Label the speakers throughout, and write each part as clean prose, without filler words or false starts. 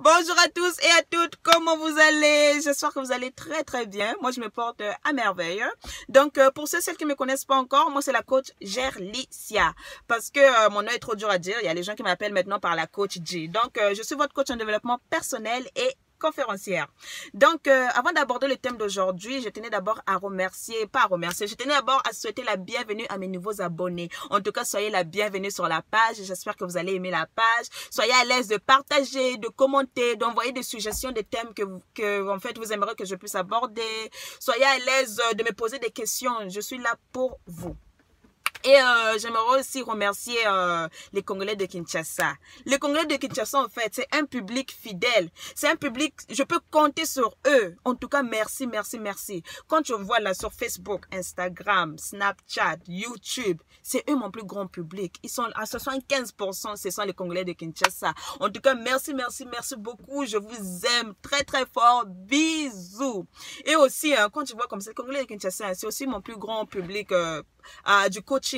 Speaker 1: Bonjour à tous et à toutes, comment vous allez? J'espère que vous allez très très bien. Moi je me porte à merveille. Donc pour celles qui me connaissent pas encore, moi c'est la coach Gerlicia. Parce que mon nom est trop dur à dire, il y a les gens qui m'appellent maintenant par la coach G. Donc je suis votre coach en développement personnel et conférencière. Donc, avant d'aborder le thème d'aujourd'hui, je tenais d'abord à je tenais d'abord à souhaiter la bienvenue à mes nouveaux abonnés. En tout cas, soyez la bienvenue sur la page. J'espère que vous allez aimer la page. Soyez à l'aise de partager, de commenter, d'envoyer des suggestions des thèmes que en fait, vous aimeriez que je puisse aborder. Soyez à l'aise de me poser des questions. Je suis là pour vous. Et j'aimerais aussi remercier les Congolais de Kinshasa. Les Congolais de Kinshasa, en fait, c'est un public fidèle. C'est un public, je peux compter sur eux. En tout cas, merci, merci, merci. Quand je vois là sur Facebook, Instagram, Snapchat, YouTube, c'est eux mon plus grand public. Ils sont à 75%, ce sont les Congolais de Kinshasa. En tout cas, merci, merci, merci beaucoup. Je vous aime très, très fort. Bisous. Et aussi, quand je vois comme ça, les Congolais de Kinshasa, c'est aussi mon plus grand public du coaching.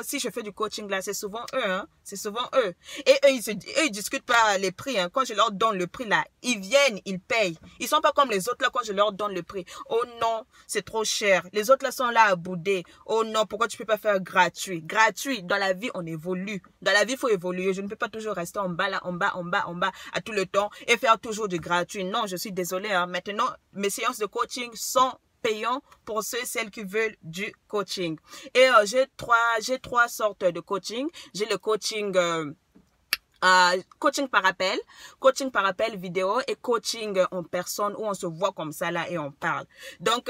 Speaker 1: Si je fais du coaching là, c'est souvent eux, hein, c'est souvent eux. Et eux, ils discutent pas les prix, hein. Quand je leur donne le prix là, ils viennent, ils payent. Ils sont pas comme les autres là quand je leur donne le prix. Oh non, c'est trop cher. Les autres là sont là à bouder. Oh non, pourquoi tu peux pas faire gratuit? Gratuit, dans la vie, on évolue. Dans la vie, il faut évoluer. Je ne peux pas toujours rester en bas là, en bas, à tout le temps et faire toujours du gratuit. Non, je suis désolée, hein. Maintenant, mes séances de coaching sont payant pour celles qui veulent du coaching. Et j'ai trois sortes de coaching. J'ai le coaching coaching par appel vidéo et coaching en personne où on se voit comme ça là et on parle. Donc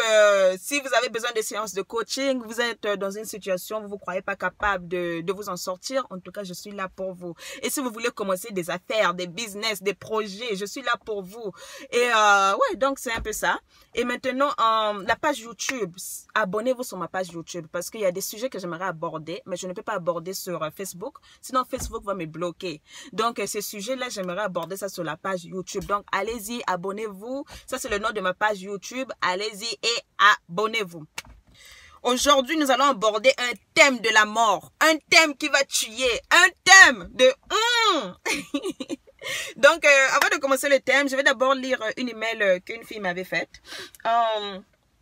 Speaker 1: si vous avez besoin de séances de coaching, vous êtes dans une situation où vous ne croyez pas capable de vous en sortir, en tout cas je suis là pour vous. Et si vous voulez commencer des affaires, des business, des projets, je suis là pour vous. Et ouais, donc c'est un peu ça. Et maintenant la page YouTube, abonnez-vous sur ma page YouTube parce qu'il y a des sujets que j'aimerais aborder, mais je ne peux pas aborder sur Facebook, sinon Facebook va me bloquer. Donc, ces sujets-là, j'aimerais aborder ça sur la page YouTube. Donc, allez-y, abonnez-vous. Ça, c'est le nom de ma page YouTube. Allez-y et abonnez-vous. Aujourd'hui, nous allons aborder un thème de la mort. Un thème qui va tuer. Un thème de... Donc, avant de commencer le thème, je vais d'abord lire une email qu'une fille m'avait faite.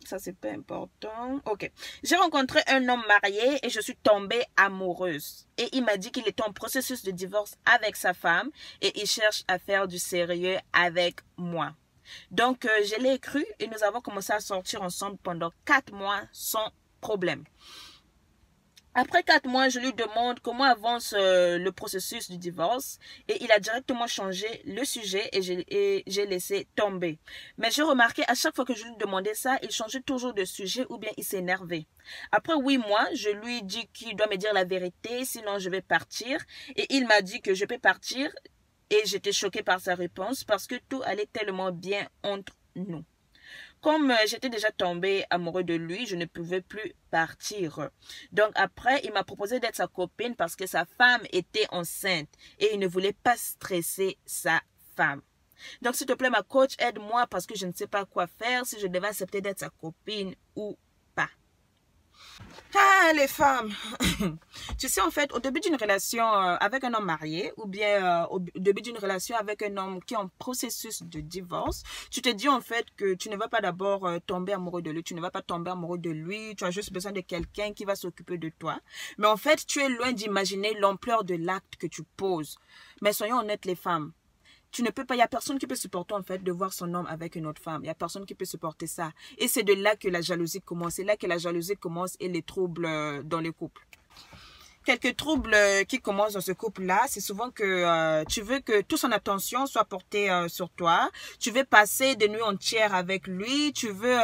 Speaker 1: Ça, c'est pas important. Ok. J'ai rencontré un homme marié et je suis tombée amoureuse. Et il m'a dit qu'il était en processus de divorce avec sa femme et il cherche à faire du sérieux avec moi. Donc, je l'ai cru et nous avons commencé à sortir ensemble pendant 4 mois sans problème. Après 4 mois, je lui demande comment avance le processus du divorce et il a directement changé le sujet et j'ai laissé tomber. Mais j'ai remarqué à chaque fois que je lui demandais ça, il changeait toujours de sujet ou bien il s'énervait. Après 8 mois, je lui dis qu'il doit me dire la vérité, sinon je vais partir. Et il m'a dit que je peux partir et j'étais choquée par sa réponse parce que tout allait tellement bien entre nous. Comme j'étais déjà tombée amoureuse de lui, je ne pouvais plus partir. Donc après, il m'a proposé d'être sa copine parce que sa femme était enceinte et il ne voulait pas stresser sa femme. Donc s'il te plaît, ma coach, aide-moi parce que je ne sais pas quoi faire, si je devais accepter d'être sa copine ou pas. Ah, les femmes. Tu sais, en fait, au début d'une relation avec un homme marié ou bien au début d'une relation avec un homme qui est en processus de divorce, tu te dis en fait que tu ne vas pas d'abord tomber amoureux de lui, tu ne vas pas tomber amoureux de lui, tu as juste besoin de quelqu'un qui va s'occuper de toi. Mais en fait, tu es loin d'imaginer l'ampleur de l'acte que tu poses. Mais soyons honnêtes les femmes. Tu ne peux pas, il n'y a personne qui peut supporter en fait de voir son homme avec une autre femme. Il n'y a personne qui peut supporter ça. Et c'est de là que la jalousie commence. C'est là que la jalousie commence et les troubles dans le couple. Quelques troubles qui commencent dans ce couple-là, c'est souvent que tu veux que toute son attention soit portée sur toi. Tu veux passer des nuits entières avec lui. Tu veux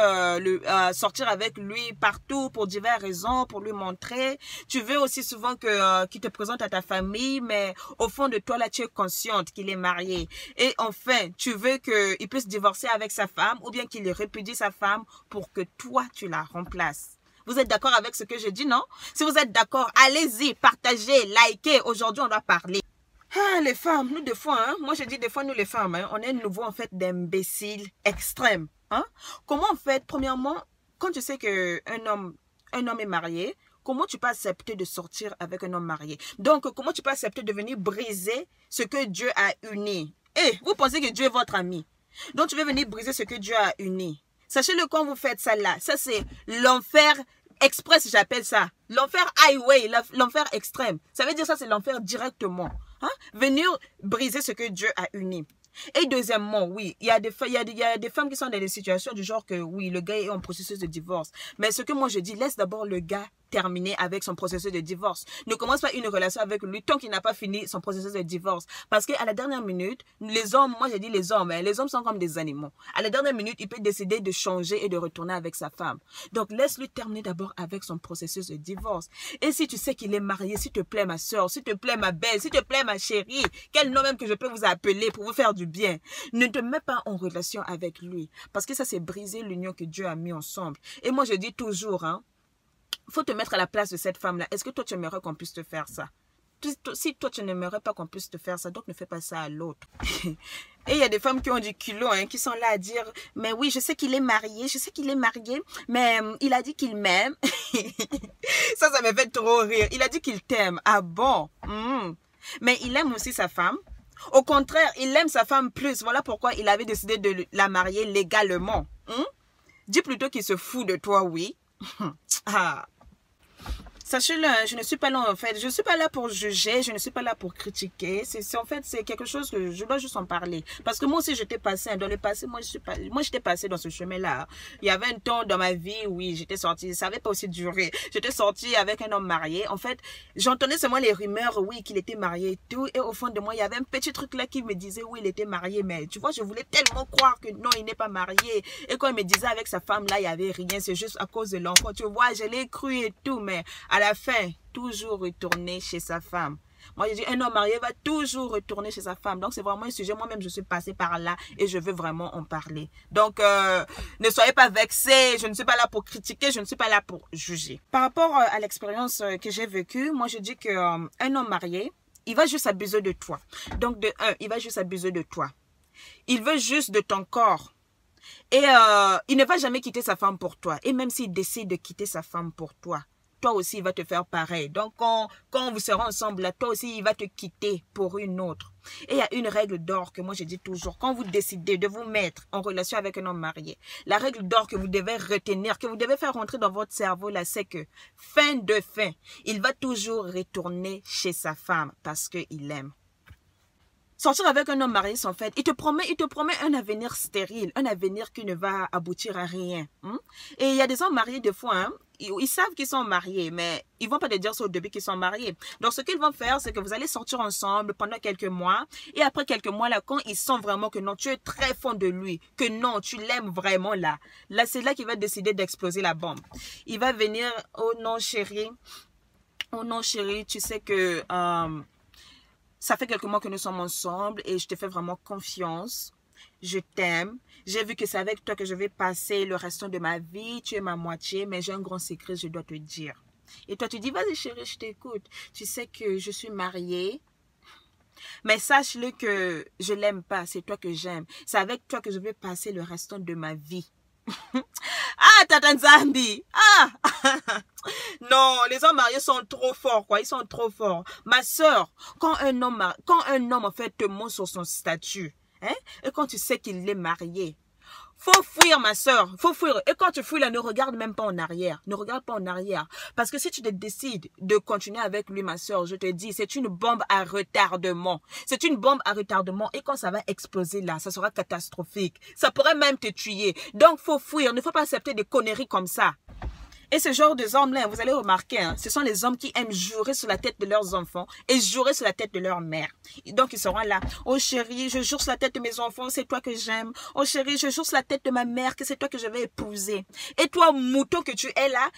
Speaker 1: sortir avec lui partout pour diverses raisons, pour lui montrer. Tu veux aussi souvent qu'il te présente à ta famille, mais au fond de toi, là, tu es consciente qu'il est marié. Et enfin, tu veux qu'il puisse divorcer avec sa femme ou bien qu'il répudie sa femme pour que toi, tu la remplaces. Vous êtes d'accord avec ce que je dis, non? Si vous êtes d'accord, allez-y, partagez, likez. Aujourd'hui, on doit parler. Ah, les femmes, nous, des fois, hein, moi, je dis des fois, nous, les femmes, hein, on est nouveau, en fait, d'imbéciles extrêmes. Hein? Comment, en fait, premièrement, quand tu sais qu'un homme est marié, comment tu peux accepter de sortir avec un homme marié? Donc, comment tu peux accepter de venir briser ce que Dieu a uni? Hey, vous pensez que Dieu est votre ami. Donc, tu veux venir briser ce que Dieu a uni. Sachez-le, quand vous faites ça là, ça c'est l'enfer express, j'appelle ça. L'enfer highway, l'enfer extrême. Ça veut dire ça, c'est l'enfer directement. Hein? Venir briser ce que Dieu a uni. Et deuxièmement, oui, il y a des femmes qui sont dans des situations du genre que, oui, le gars est en processus de divorce. Mais ce que moi je dis, laisse d'abord le gars terminer avec son processus de divorce. Ne commence pas une relation avec lui tant qu'il n'a pas fini son processus de divorce. Parce qu'à la dernière minute, les hommes, moi j'ai dit les hommes, hein, les hommes sont comme des animaux. À la dernière minute, il peut décider de changer et de retourner avec sa femme. Donc laisse-lui terminer d'abord avec son processus de divorce. Et si tu sais qu'il est marié, s'il te plaît ma soeur, s'il te plaît ma belle, s'il te plaît ma chérie, quel nom même que je peux vous appeler pour vous faire du bien, ne te mets pas en relation avec lui. Parce que ça c'est briser l'union que Dieu a mis ensemble. Et moi je dis toujours, hein, faut te mettre à la place de cette femme-là. Est-ce que toi, tu aimerais qu'on puisse te faire ça? Si toi, tu n'aimerais pas qu'on puisse te faire ça, donc ne fais pas ça à l'autre. Et il y a des femmes qui ont du culot, hein, qui sont là à dire, mais oui, je sais qu'il est marié, mais il a dit qu'il m'aime. Ça me fait trop rire. Il a dit qu'il t'aime. Ah bon? Mais il aime aussi sa femme. Au contraire, il aime sa femme plus. Voilà pourquoi il avait décidé de la marier légalement. Dis plutôt qu'il se fout de toi, oui. Ah. Sachez-le, je ne suis pas là en fait, je ne suis pas là pour juger, je ne suis pas là pour critiquer. En fait, c'est quelque chose que je dois juste en parler. Parce que moi aussi, j'étais passée, dans le passé, moi j'étais passée dans ce chemin-là. Il y avait un temps dans ma vie, oui, j'étais sortie, ça n'avait pas aussi duré. J'étais sortie avec un homme marié. En fait, j'entendais seulement les rumeurs, oui, qu'il était marié et tout. Et au fond de moi, il y avait un petit truc là qui me disait, oui, il était marié. Mais tu vois, je voulais tellement croire que non, il n'est pas marié. Et quand il me disait avec sa femme là, il n'y avait rien, c'est juste à cause de l'enfant. Tu vois, je l'ai cru et tout, mais à la fin, toujours retourner chez sa femme. Moi, je dis, un homme marié va toujours retourner chez sa femme. Donc, c'est vraiment un sujet. Moi-même, je suis passée par là et je veux vraiment en parler. Donc, ne soyez pas vexés. Je ne suis pas là pour critiquer. Je ne suis pas là pour juger. Par rapport à l'expérience que j'ai vécue, moi, je dis qu'un homme marié, il va juste abuser de toi. Donc, de un, il va juste abuser de toi. Il veut juste de ton corps. Et il ne va jamais quitter sa femme pour toi. Et même s'il décide de quitter sa femme pour toi, toi aussi, il va te faire pareil. Donc, quand vous serez ensemble, là, toi aussi, il va te quitter pour une autre. Et il y a une règle d'or que moi, je dis toujours. Quand vous décidez de vous mettre en relation avec un homme marié, la règle d'or que vous devez retenir, que vous devez faire rentrer dans votre cerveau, là, c'est que, fin de fin, il va toujours retourner chez sa femme parce qu'il l'aime. Sortir avec un homme marié, en fait, il te promet un avenir stérile, un avenir qui ne va aboutir à rien. Et il y a des hommes mariés, des fois, hein, ils savent qu'ils sont mariés, mais ils vont pas te dire ça au début qu'ils sont mariés. Donc, ce qu'ils vont faire, c'est que vous allez sortir ensemble pendant quelques mois. Et après quelques mois, là, quand ils sentent vraiment que non, tu es très fond de lui, que non, tu l'aimes vraiment, là, c'est là qu'il va décider d'exploser la bombe. Il va venir, oh non, chérie, tu sais que... ça fait quelques mois que nous sommes ensemble et je te fais vraiment confiance. Je t'aime. J'ai vu que c'est avec toi que je vais passer le restant de ma vie. Tu es ma moitié, mais j'ai un grand secret, je dois te dire. Et toi, tu dis, vas-y chérie, je t'écoute. Tu sais que je suis mariée. Mais sache-le que je l'aime pas, c'est toi que j'aime. C'est avec toi que je vais passer le restant de ma vie. Ah, Tata Nzambi. Ah. Non, les hommes mariés sont trop forts, quoi. Ils sont trop forts. Ma soeur, quand un homme en fait te montre sur son statut, hein, et quand tu sais qu'il est marié, faut fuir, ma soeur, faut fuir. Et quand tu fuis là, ne regarde même pas en arrière. Ne regarde pas en arrière. Parce que si tu te décides de continuer avec lui, ma soeur, je te dis, c'est une bombe à retardement. C'est une bombe à retardement. Et quand ça va exploser là, ça sera catastrophique. Ça pourrait même te tuer. Donc, faut fuir. Ne faut pas accepter des conneries comme ça. Et ce genre de hommes-là, vous allez remarquer, hein, ce sont les hommes qui aiment jurer sur la tête de leurs enfants et jurer sur la tête de leur mère. Donc, ils seront là. Oh chérie, je jure sur la tête de mes enfants, c'est toi que j'aime. Oh chérie, je jure sur la tête de ma mère que c'est toi que je vais épouser. Et toi, mouton que tu es là,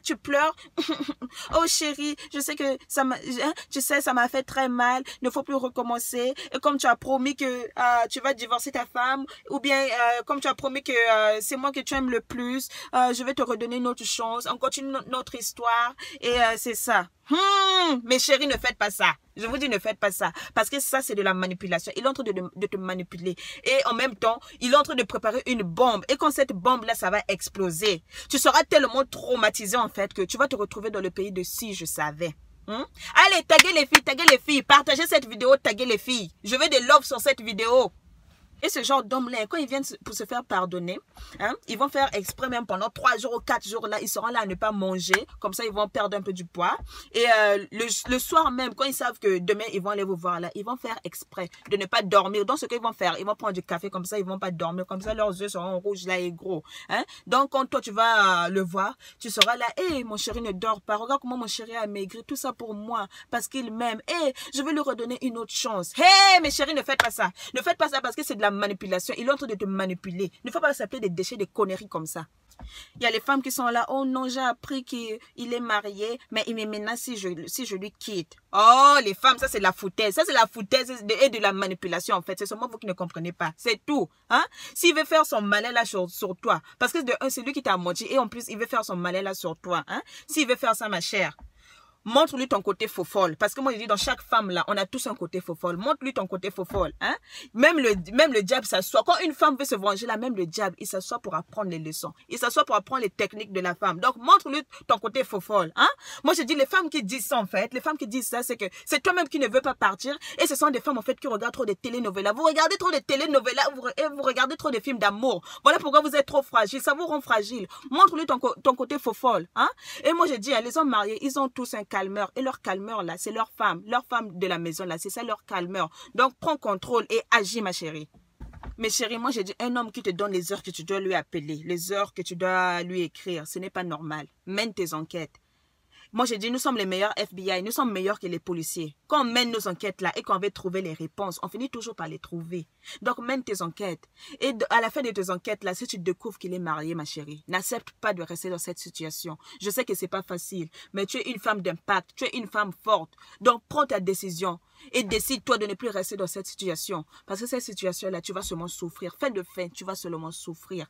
Speaker 1: tu pleures. Oh chérie, je sais que ça m'a fait très mal, ne faut plus recommencer. Et comme tu as promis que tu vas divorcer ta femme, ou bien comme tu as promis que c'est moi que tu aimes le plus, je vais te redonner une autre chose. On continue notre histoire et c'est ça. Mais chérie, ne faites pas ça. Je vous dis, ne faites pas ça. Parce que ça, c'est de la manipulation. Il est en train de te manipuler. Et en même temps, il est en train de préparer une bombe. Et quand cette bombe-là, ça va exploser, tu seras tellement traumatisé en fait que tu vas te retrouver dans le pays de si je savais. Allez, taguez les filles, partagez cette vidéo, taguez les filles. Je veux des love sur cette vidéo. Et ce genre d'homme-là, quand ils viennent pour se faire pardonner, ils vont faire exprès même pendant 3 jours ou 4 jours, là, ils seront là à ne pas manger. Comme ça, ils vont perdre un peu du poids. Et le soir même, quand ils savent que demain, ils vont aller vous voir là, ils vont faire exprès de ne pas dormir. Donc, ce qu'ils vont faire, ils vont prendre du café, comme ça, ils vont pas dormir. Comme ça, leurs yeux seront rouges là et gros. Donc, quand toi, tu vas le voir, tu seras là, hé, mon chéri ne dort pas. Regarde comment mon chéri a maigri. Tout ça pour moi, parce qu'il m'aime. Hé, je vais lui redonner une autre chance. Hé, mes chéris, ne faites pas ça. Ne faites pas ça parce que c'est de la manipulation. Il est en train de te manipuler. Il ne faut pas s'appeler des déchets, des conneries comme ça. Il y a les femmes qui sont là. Oh non, j'ai appris qu'il est marié, mais il me menace si je lui quitte. Oh, les femmes, ça c'est la foutaise. Ça c'est la foutaise et de la manipulation en fait. C'est seulement vous qui ne comprenez pas. C'est tout. S'il veut faire son malin là sur toi, parce que de un, c'est lui qui t'a menti et en plus, il veut faire son malin là sur toi. S'il veut faire ça, ma chère, montre-lui ton côté faux folle. Parce que moi, je dis, dans chaque femme, là, on a tous un côté faux folle. Montre-lui ton côté faux folle. Même le diable s'assoit. Quand une femme veut se venger, là, même le diable, il s'assoit pour apprendre les leçons. Il s'assoit pour apprendre les techniques de la femme. Donc, montre-lui ton côté faux folle. Moi, je dis, les femmes qui disent ça, en fait, les femmes qui disent ça, c'est que c'est toi-même qui ne veux pas partir. Et ce sont des femmes, en fait, qui regardent trop de télénovelas. Vous regardez trop de télénovelas et vous regardez trop de films d'amour. Voilà pourquoi vous êtes trop fragile. Ça vous rend fragile. Montre-lui ton côté faux folle. Et moi, je dis, les hommes mariés, ils ont tous un calmeur. Et leur calmeur, là, c'est leur femme de la maison, là. C'est ça, leur calmeur. Donc, prends contrôle et agis, ma chérie. Mais chérie, moi, j'ai dit, un homme qui te donne les heures que tu dois lui appeler, les heures que tu dois lui écrire, ce n'est pas normal. Mène tes enquêtes. Moi, j'ai dit, nous sommes les meilleurs FBI, nous sommes meilleurs que les policiers. Quand on mène nos enquêtes là et qu'on veut trouver les réponses, on finit toujours par les trouver. Donc, mène tes enquêtes. Et à la fin de tes enquêtes là, si tu découvres qu'il est marié, ma chérie, n'accepte pas de rester dans cette situation. Je sais que c'est pas facile, mais tu es une femme d'impact, tu es une femme forte. Donc, prends ta décision et décide-toi de ne plus rester dans cette situation. Parce que cette situation-là, tu vas seulement souffrir. Fin de fin, tu vas seulement souffrir.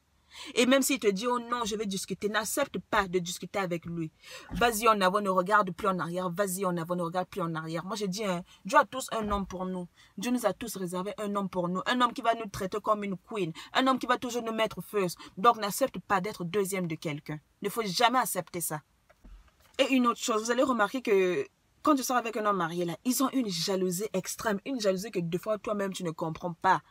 Speaker 1: Et même s'il te dit, oh non, je vais discuter, n'accepte pas de discuter avec lui. Vas-y en avant, ne regarde plus en arrière. Vas-y en avant, ne regarde plus en arrière. Moi, je dis, Dieu a tous un homme pour nous. Dieu nous a tous réservé un homme pour nous. Un homme qui va nous traiter comme une queen. Un homme qui va toujours nous mettre first. Donc, n'accepte pas d'être deuxième de quelqu'un. Il ne faut jamais accepter ça. Et une autre chose, vous allez remarquer que quand tu sors avec un homme marié, là, ils ont une jalousie extrême. Une jalousie que des fois, toi-même, tu ne comprends pas.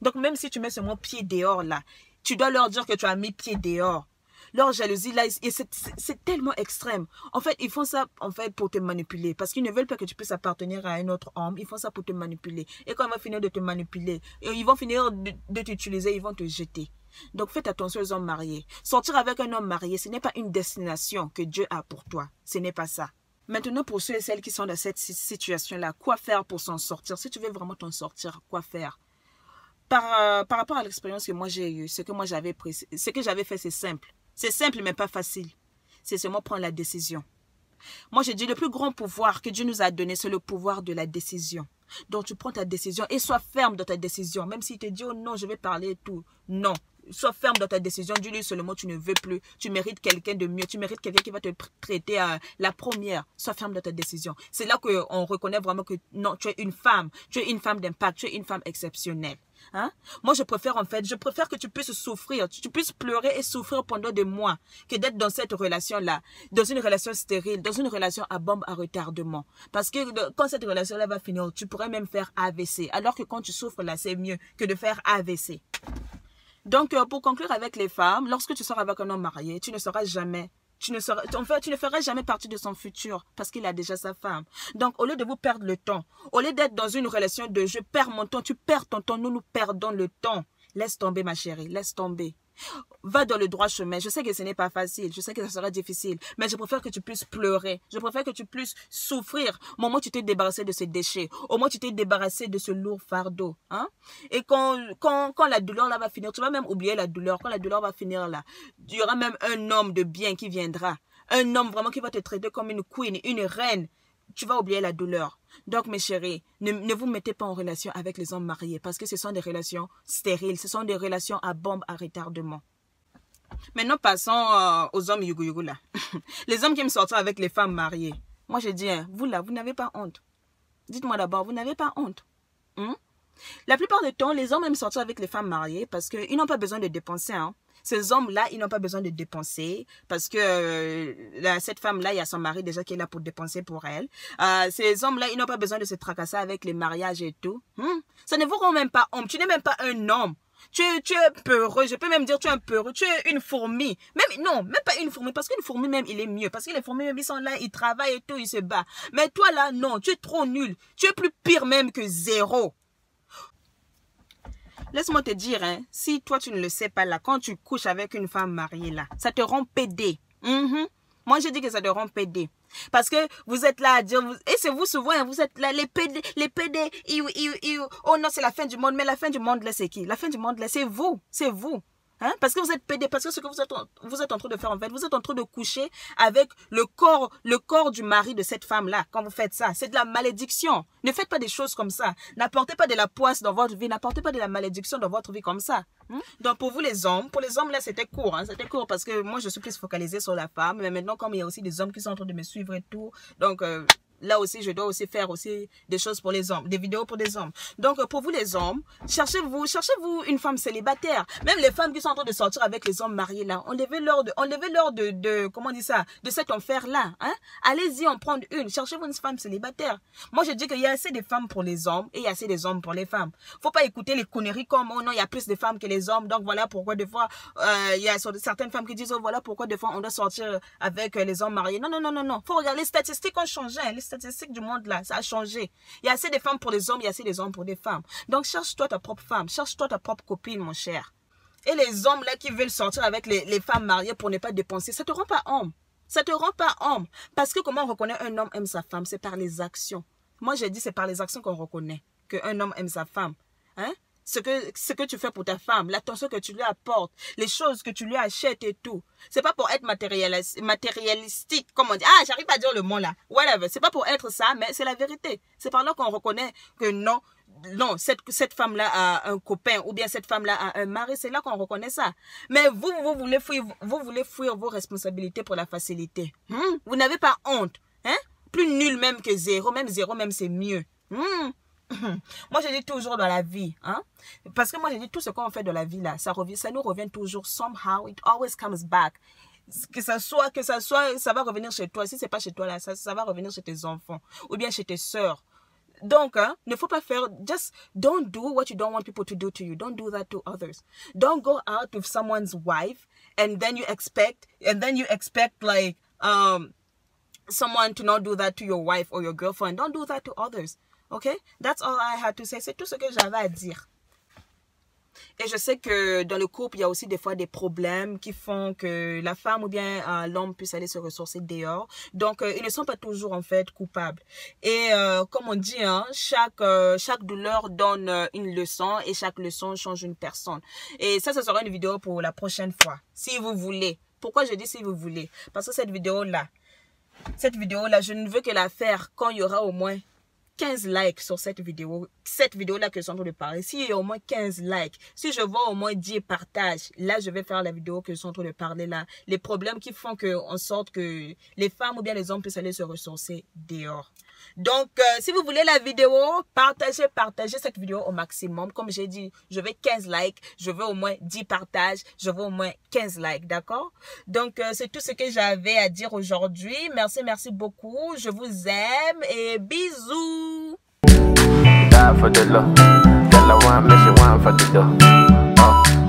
Speaker 1: Donc, même si tu mets ce mot pied dehors, là, tu dois leur dire que tu as mis pied dehors. Leur jalousie, là, c'est tellement extrême. En fait, ils font ça en fait, pour te manipuler. Parce qu'ils ne veulent pas que tu puisses appartenir à un autre homme. Ils font ça pour te manipuler. Et quand ils vont finir de te manipuler, ils vont finir de t'utiliser, ils vont te jeter. Donc, faites attention aux hommes mariés. Sortir avec un homme marié, ce n'est pas une destination que Dieu a pour toi. Ce n'est pas ça. Maintenant, pour ceux et celles qui sont dans cette situation-là, quoi faire pour s'en sortir? Si tu veux vraiment t'en sortir, quoi faire? Par rapport à l'expérience que moi j'ai eue, ce que j'avais fait, c'est simple. C'est simple, mais pas facile. C'est seulement prendre la décision. Moi, j'ai dit, le plus grand pouvoir que Dieu nous a donné, c'est le pouvoir de la décision. Donc, tu prends ta décision et sois ferme dans ta décision. Même s'il te dit, oh non, je vais parler et tout. Non. Sois ferme dans ta décision. Dis-lui seulement, tu ne veux plus. Tu mérites quelqu'un de mieux. Tu mérites quelqu'un qui va te traiter à la première. Sois ferme dans ta décision. C'est là qu'on reconnaît vraiment que non, tu es une femme. Tu es une femme d'impact. Tu es une femme exceptionnelle. Moi, je préfère que tu puisses souffrir, tu puisses pleurer et souffrir pendant des mois que d'être dans cette relation-là, dans une relation stérile, dans une relation à bombe à retardement. Parce que quand cette relation-là va finir, tu pourrais même faire AVC. Alors que quand tu souffres là, c'est mieux que de faire AVC. Donc, pour conclure avec les femmes, lorsque tu sors avec un homme marié, tu ne feras jamais partie de son futur parce qu'il a déjà sa femme. Donc, au lieu de vous perdre le temps, au lieu d'être dans une relation de je perds mon temps, tu perds ton temps, nous perdons le temps. Laisse tomber, ma chérie, laisse tomber. Va dans le droit chemin. Je sais que ce n'est pas facile, je sais que ça sera difficile, mais je préfère que tu puisses pleurer, je préfère que tu puisses souffrir. Au moins, tu t'es débarrassé de ces déchets, au moins, tu t'es débarrassé de ce lourd fardeau. Et quand la douleur là va finir, tu vas même oublier la douleur. Quand la douleur va finir là, il y aura même un homme de bien qui viendra. Un homme vraiment qui va te traiter comme une queen, une reine. Tu vas oublier la douleur. Donc, mes chéris, ne vous mettez pas en relation avec les hommes mariés parce que ce sont des relations stériles. Ce sont des relations à bombe à retardement. Maintenant, passons aux hommes yugu là. Les hommes qui aiment sortir avec les femmes mariées. Moi, je dis, vous là, vous n'avez pas honte. Dites-moi d'abord, vous n'avez pas honte. La plupart du temps, les hommes aiment sortir avec les femmes mariées parce qu'ils n'ont pas besoin de dépenser. Ces hommes-là, ils n'ont pas besoin de dépenser parce que cette femme-là, il y a son mari déjà qui est là pour dépenser pour elle. Ces hommes-là, ils n'ont pas besoin de se tracasser avec les mariages et tout. Ça ne vous rend même pas homme. Tu n'es même pas un homme. Tu es peureux, je peux même dire tu es un peureux, tu es une fourmi. Même pas une fourmi, parce qu'une fourmi même, il est mieux. Parce que les fourmis même, ils sont là, ils travaillent et tout, ils se battent. Mais toi là, non, tu es trop nul. Tu es plus pire même que zéro. Laisse-moi te dire, hein, si toi tu ne le sais pas là, quand tu couches avec une femme mariée là, ça te rend pédé. Moi, je dis que ça te rend pédé. Parce que vous êtes là à dire, et c'est vous souvent, hein, vous êtes là, les pédés, oh non, c'est la fin du monde. Mais la fin du monde là, c'est qui? La fin du monde là, c'est vous. Hein? Parce que vous êtes pédé, parce que ce que vous êtes en train de faire en fait, vous êtes en train de coucher avec le corps du mari de cette femme-là. Quand vous faites ça, c'est de la malédiction. Ne faites pas des choses comme ça. N'apportez pas de la poisse dans votre vie, n'apportez pas de la malédiction dans votre vie comme ça. Donc pour vous les hommes, là c'était court, hein, c'était court parce que moi je suis plus focalisée sur la femme, mais maintenant comme il y a aussi des hommes qui sont en train de me suivre et tout, donc là aussi, je dois aussi faire aussi des choses pour les hommes, des vidéos pour des hommes. Donc, pour vous les hommes, cherchez-vous une femme célibataire. Même les femmes qui sont en train de sortir avec les hommes mariés là, enlevez-leur comment on dit ça, de cet enfer-là. Hein? Allez-y en prendre une. Cherchez-vous une femme célibataire. Moi, je dis qu'il y a assez de femmes pour les hommes et il y a assez des hommes pour les femmes. Faut pas écouter les conneries comme, oh non, il y a plus de femmes que les hommes. Donc, voilà pourquoi des fois, il y a certaines femmes qui disent, oh voilà pourquoi des fois on doit sortir avec les hommes mariés. Non. Faut regarder, les statistiques ont changé. Hein? Les statistiques du monde là, ça a changé. Il y a assez de femmes pour les hommes, il y a assez des hommes pour des femmes. Donc cherche-toi ta propre femme, cherche-toi ta propre copine, mon cher. Et les hommes là qui veulent sortir avec les femmes mariées pour ne pas dépenser, ça te rend pas homme. Ça te rend pas homme. Parce que comment on reconnaît un homme aime sa femme? C'est par les actions. Moi j'ai dit c'est par les actions qu'on reconnaît qu'un homme aime sa femme. Hein? Ce que tu fais pour ta femme, l'attention que tu lui apportes, les choses que tu lui achètes et tout. C'est pas pour être matérialistique, comme on dit. Ah, j'arrive pas à dire le mot là. Whatever. C'est pas pour être ça, mais c'est la vérité. C'est par là qu'on reconnaît que non, cette femme-là a un copain ou bien cette femme-là a un mari. C'est là qu'on reconnaît ça. Mais vous voulez fuir vos responsabilités pour la facilité. Vous n'avez pas honte. Hein? Plus nul même que zéro. Même zéro, même c'est mieux. Moi, je dis toujours dans la vie, hein, parce que moi, je dis tout ce qu'on fait dans la vie là, ça nous revient toujours. Somehow, it always comes back. Que ça soit, ça va revenir chez toi. Si c'est pas chez toi là, ça va revenir chez tes enfants ou bien chez tes sœurs. Donc, hein, ne faut pas faire. Just don't do what you don't want people to do to you. Don't do that to others. Don't go out with someone's wife and then you expect like someone to not do that to your wife or your girlfriend. Don't do that to others. Okay? That's all I had to say. C'est tout ce que j'avais à dire. Et je sais que dans le couple, il y a aussi des fois des problèmes qui font que la femme ou bien l'homme puisse aller se ressourcer dehors. Donc, ils ne sont pas toujours en fait coupables. Et comme on dit, hein, chaque douleur donne une leçon et chaque leçon change une personne. Et ça sera une vidéo pour la prochaine fois, si vous voulez. Pourquoi je dis si vous voulez? Parce que cette vidéo-là, je ne veux que la faire quand il y aura au moins 15 likes sur cette vidéo-là que je suis en train de parler. S'il y a au moins 15 likes, si je vois au moins 10 partages, là, je vais faire la vidéo que je suis en train de parler là. Les problèmes qui font en sorte que les femmes ou bien les hommes puissent aller se ressourcer dehors. Donc, si vous voulez la vidéo, partagez cette vidéo au maximum. Comme j'ai dit, je veux 15 likes, je veux au moins 10 partages, je veux au moins 15 likes, d'accord? Donc, c'est tout ce que j'avais à dire aujourd'hui. Merci beaucoup. Je vous aime et bisous. Die for the love, girl I want me, she want for the dough.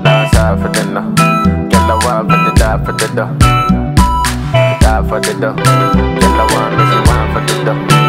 Speaker 1: Last half for the no, girl I want for the die for the dough. Die for the dough, girl I want me, she want for the dough.